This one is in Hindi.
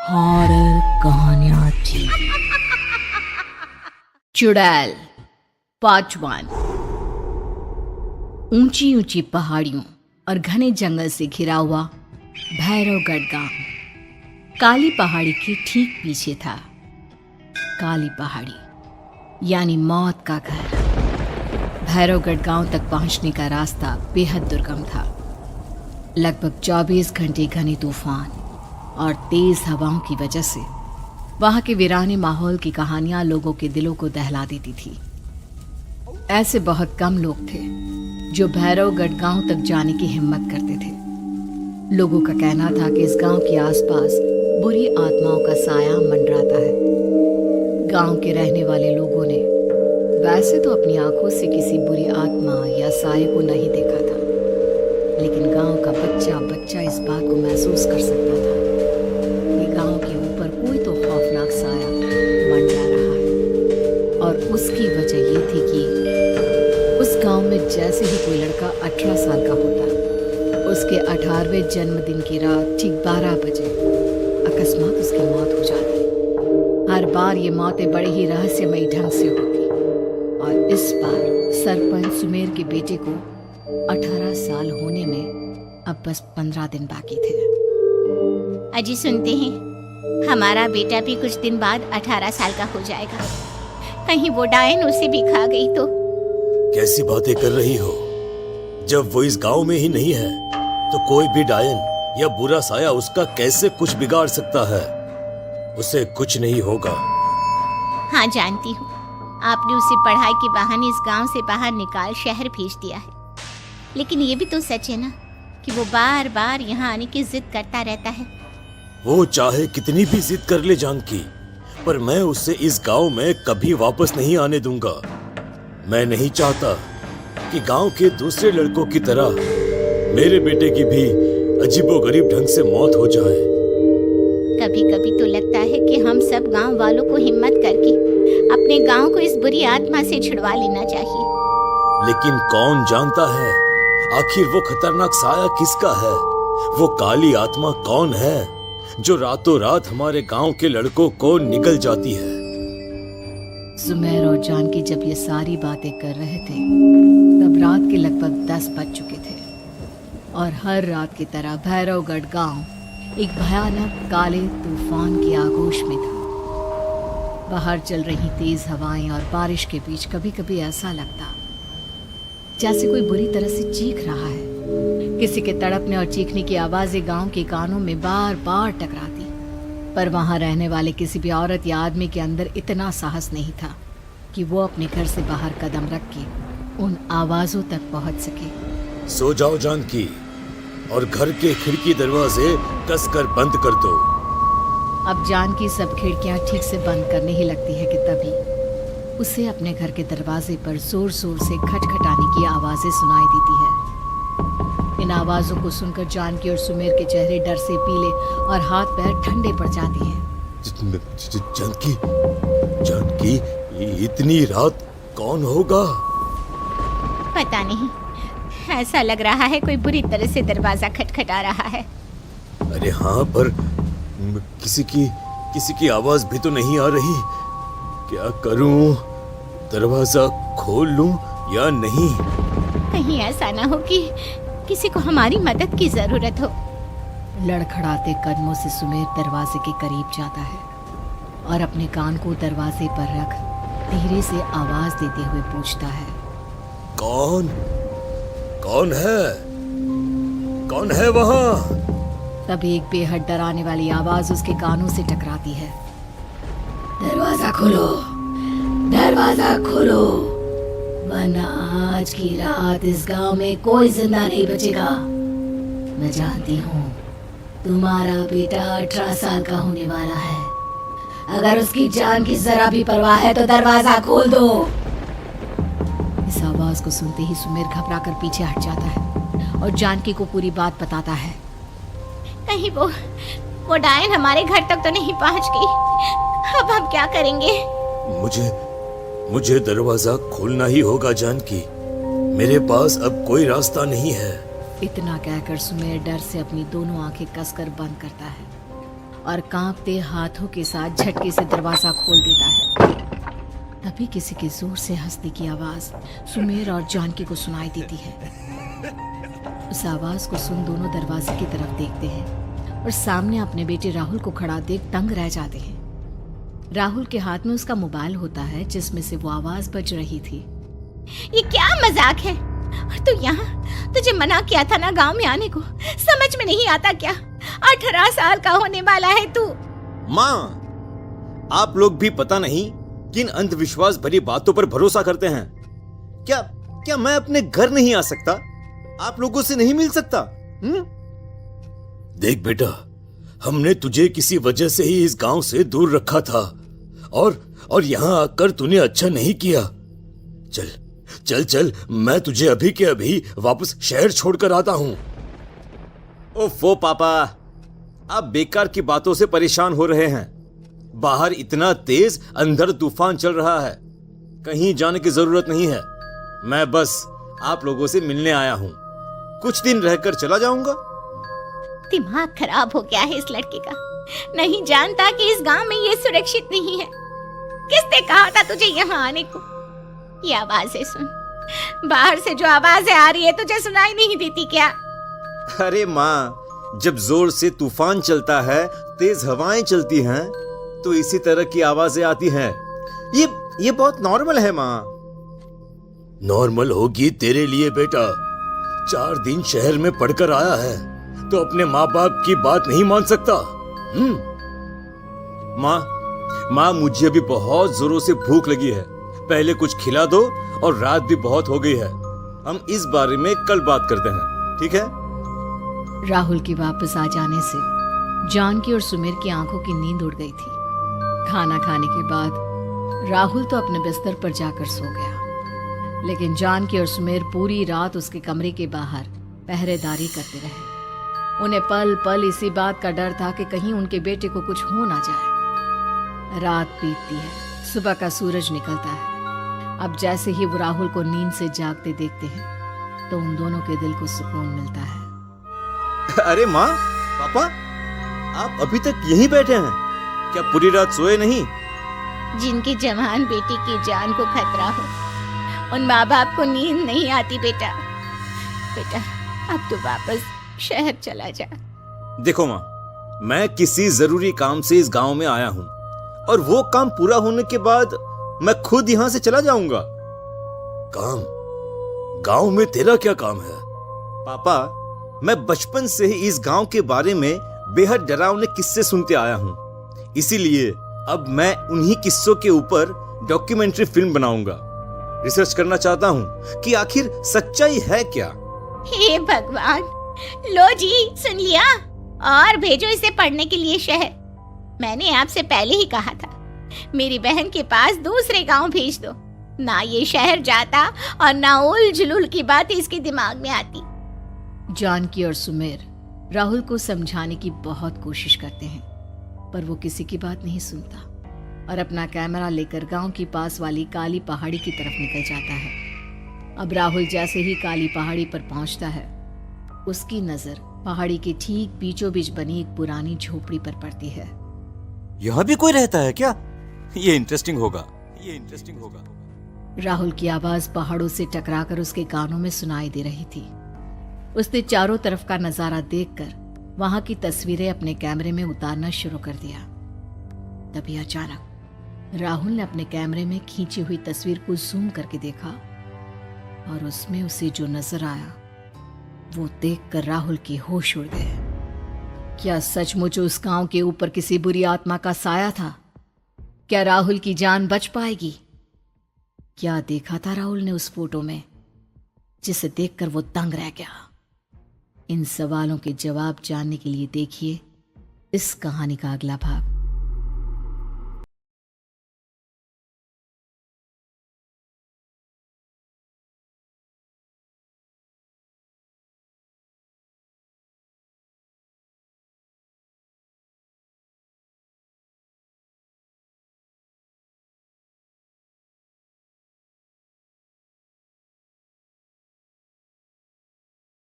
हॉरर कहानियां थी। चुड़ैल पार्ट 1। ऊंची ऊंची पहाड़ियों और घने जंगल से घिरा हुआ भैरवगढ़ गांव काली पहाड़ी के ठीक पीछे था। काली पहाड़ी यानी मौत का घर। भैरवगढ़ गांव तक पहुंचने का रास्ता बेहद दुर्गम था। लगभग 24 घंटे घने तूफान और तेज हवाओं की वजह से वहां के वीराने माहौल की कहानियां लोगों के दिलों को दहला देती थी। ऐसे बहुत कम लोग थे जो भैरवगढ़ गांव तक जाने की हिम्मत करते थे। लोगों का कहना था कि इस गांव के आसपास बुरी आत्माओं का साया मंडराता है। गांव के रहने वाले लोगों ने वैसे तो अपनी आंखों से किसी बुरी आत्मा या साये को नहीं देखा था, लेकिन गांव का बच्चा बच्चा इस बात को महसूस कर सकता था कि गांव के ऊपर कोई तो खौफनाक साया मंडरा रहा है। और उसकी वजह ये थी कि उस गांव में जैसे ही कोई लड़का 18 साल का होता, उसके 18वें जन्मदिन की रात ठीक 12 बजे अकस्मात उसकी मौत हो जाती। हर बार ये मौतें बड़े ही रहस्यमयी ढंग से होती और इस बार सरपंच सुमेर के बेटे को 18 साल होने में अब बस 15 दिन बाकी थे। अजी सुनते हैं हमारा बेटा भी कुछ दिन बाद 18 साल का हो जाएगा। कहीं वो डायन उसे भी खा गई तो? कैसी बातें कर रही हो? जब वो इस गांव में ही नहीं है तो कोई भी डायन या बुरा साया उसका कैसे कुछ बिगाड़ सकता है? उसे कुछ नहीं होगा। हाँ जानती हूँ, आपने उसे पढ़ाई के बहाने इस गांव से बाहर निकाल शहर भेज दिया है, लेकिन ये भी तो सच है ना कि वो बार बार यहाँ आने की जिद करता रहता है। वो चाहे कितनी भी जिद कर ले जानकी, पर मैं उसे इस गांव में कभी वापस नहीं आने दूंगा। मैं नहीं चाहता कि गांव के दूसरे लड़कों की तरह मेरे बेटे की भी अजीबोगरीब ढंग से मौत हो जाए। कभी कभी तो लगता है कि हम सब गांव वालों को हिम्मत करके अपने गांव को इस बुरी आत्मा से छुड़वा लेना चाहिए। लेकिन कौन जानता है आखिर वो खतरनाक साया किसका है? वो काली आत्मा कौन है जो रातों रात हमारे गांव के लड़कों को निगल जाती है? सुमेर और जानकी जब ये सारी बातें कर रहे थे तब रात के लगभग 10 बज चुके थे और हर रात की तरह भैरवगढ़ गांव एक भयानक काले तूफान की आगोश में था। बाहर चल रही तेज हवाएं और बारिश के बीच कभी कभी ऐसा लगता जैसे कोई बुरी तरह से चीख रहा है। किसी के तड़पने और चीखने की आवाजें गांव के कानों में बार बार टकराती, पर वहां रहने वाले किसी भी औरत या आदमी के अंदर इतना साहस नहीं था कि वो अपने घर से बाहर कदम रख के उन आवाजों तक पहुंच सके। सो जाओ जानकी और घर के खिड़की दरवाजे कसकर बंद कर दो। अब जानकी सब खिड़कियां ठीक से बंद करने ही लगती है कि तभी उसे अपने घर के दरवाजे पर जोर जोर से खटखटाने की आवाजें सुनाई देती है। इन आवाजों को सुनकर जानकी और सुमेर के चेहरे डर से पीले और हाथ पैर ठंडे पड़ जाते हैं। जानकी, जानकी, इतनी रात कौन होगा? पता नहीं, ऐसा लग रहा है कोई बुरी तरह से दरवाजा खटखटा रहा है। अरे हाँ, पर किसी की आवाज भी तो नहीं आ रही। क्या करूं? दरवाजा खोल लूं या नहीं? कहीं ऐसा ना हो कि किसी को हमारी मदद की जरूरत हो। लड़खड़ाते कदमों से सुमेर दरवाजे के करीब जाता है और अपने कान को दरवाजे पर रख धीरे से आवाज देते हुए पूछता है, कौन है? कौन है वहां? तभी एक बेहद डराने वाली आवाज उसके कानों से टकराती है। दरवाजा खोलो, दरवाजा खोलो, वरना आज की रात इस गांव में कोई जिंदा नहीं बचेगा। मैं जानती हूँ तुम्हारा बेटा 18 साल का होने वाला है। अगर उसकी जान की जरा भी परवाह है तो दरवाजा खोल दो। इस आवाज को सुनते ही सुमेर घबरा कर पीछे हट जाता है और जानकी को पूरी बात बताता है। कहीं वो डायन हमारे घर तक तो नहीं पहुंच गई? अब हम क्या करेंगे? मुझे दरवाजा खोलना ही होगा जानकी। मेरे पास अब कोई रास्ता नहीं है। इतना कहकर सुमेर डर से अपनी दोनों आंखें कसकर बंद करता है और कांपते हाथों के साथ झटके से दरवाजा खोल देता है। तभी किसी के जोर से हंसने की आवाज सुमेर और जानकी को सुनाई देती है। उस आवाज को सुन दोनों दरवाजे की तरफ देखते हैं और सामने अपने बेटे राहुल को खड़ा देख दंग रह जाते हैं। राहुल के हाथ में उसका मोबाइल होता है जिसमें से वो आवाज बज रही थी। ये क्या मजाक है? और तू यहाँ, तुझे मना किया था ना गांव में आने को, समझ में नहीं आता क्या? 18 साल का होने वाला है तू। माँ, आप लोग भी पता नहीं किन अंधविश्वास भरी बातों पर भरोसा करते हैं। क्या क्या मैं अपने घर नहीं आ सकता? आप लोगों से नहीं मिल सकता? देख बेटा, हमने तुझे किसी वजह से ही इस गांव से दूर रखा था और यहाँ आकर तूने अच्छा नहीं किया। चल चल चल, मैं तुझे अभी के अभी वापस शहर छोड़कर आता हूं। ओफो पापा, आप बेकार की बातों से परेशान हो रहे हैं। बाहर इतना तेज अंधड़ तूफान चल रहा है, कहीं जाने की जरूरत नहीं है। मैं बस आप लोगों से मिलने आया हूं, कुछ दिन रहकर चला जाऊंगा। दिमाग खराब हो गया है इस लड़के का, नहीं जानता कि इस गांव में ये सुरक्षित नहीं है। किसने कहा था तुझे यहाँ आने को? ये आवाजें सुन, बाहर से जो आवाजें आ रही है तुझे सुनाई नहीं देती क्या? अरे माँ, जब जोर से तूफान चलता है, तेज हवाएं चलती हैं, तो इसी तरह की आवाजें आती हैं। ये बहुत नॉर्मल है माँ। नॉर्मल होगी तेरे लिए बेटा। 4 दिन शहर में पढ़कर आया है तो अपने माँ बाप की बात नहीं मान सकता। माँ, मुझे अभी बहुत जोरों से भूख लगी है, पहले कुछ खिला दो, और रात भी बहुत हो गई है। हम इस बारे में कल बात करते हैं, ठीक है? राहुल के वापस आ जाने से जानकी और सुमेर की आंखों की नींद उड़ गई थी। खाना खाने के बाद राहुल तो अपने बिस्तर पर जाकर सो गया, लेकिन जानकी और सुमेर पूरी रात उसके कमरे के बाहर पहरेदारी करते रहे। उन्हें पल पल इसी बात का डर था कि कहीं उनके बेटे को कुछ हो ना जाए। रात बीतती है, सुबह का सूरज निकलता है। अब जैसे ही वो राहुल को नींद से जागते देखते हैं तो उन दोनों के दिल को सुकून मिलता है। अरे माँ, पापा, आप अभी तक यहीं बैठे हैं? क्या पूरी रात सोए नहीं? जिनकी जवान बेटी की जान को खतरा हो, उन माँ बाप को नींद नहीं आती बेटा। बेटा, अब तो वापस शहर चला जा। देखो माँ, मैं किसी जरूरी काम से इस गांव में आया हूँ, और वो काम पूरा होने के बाद मैं खुद यहाँ से चला जाऊंगा। काम? गांव में तेरा क्या काम है? पापा, मैं बचपन से ही इस गांव के बारे में बेहद डरावने किस्से सुनते आया हूँ, इसीलिए अब मैं उन्हीं किस्सों के ऊपर डॉक्यूमेंट्री फिल्म बनाऊंगा। रिसर्च करना चाहता हूँ कि आखिर सच्चाई है क्या। हे भगवान, लो जी, सुन लिया, और भेजो इसे पढ़ने के लिए शहर। मैंने आपसे पहले ही कहा था, मेरी बहन के पास दूसरे गांव भेज दो। ना ये शहर जाता और ना उल जुलूल की बात इसके दिमाग में आती। जानकी और सुमेर राहुल को समझाने की बहुत कोशिश करते हैं, पर वो किसी की बात नहीं सुनता और अपना कैमरा लेकर गांव की पास वाली काली पहाड़ी की तरफ निकल जाता है। अब राहुल जैसे ही काली पहाड़ी पर पहुंचता है, उसकी नजर पहाड़ी के ठीक बीचों बीच बनी एक पुरानी झोपड़ी पर पड़ती है। यहाँ भी कोई रहता है क्या? ये इंटरेस्टिंग होगा। राहुल की आवाज पहाड़ों से टकराकर उसके कानों में सुनाई दे रही थी। उसने चारों तरफ का नजारा देखकर वहां की तस्वीरें अपने कैमरे में उतारना शुरू कर दिया। तभी अचानक राहुल ने अपने कैमरे में खींची हुई तस्वीर को जूम करके देखा, और उसमें उसे जो नजर आया वो देखकर राहुल की होश उड़ गए। क्या सचमुच उस गांव के ऊपर किसी बुरी आत्मा का साया था? क्या राहुल की जान बच पाएगी? क्या देखा था राहुल ने उस फोटो में जिसे देखकर वो दंग रह गया? इन सवालों के जवाब जानने के लिए देखिए इस कहानी का अगला भाग।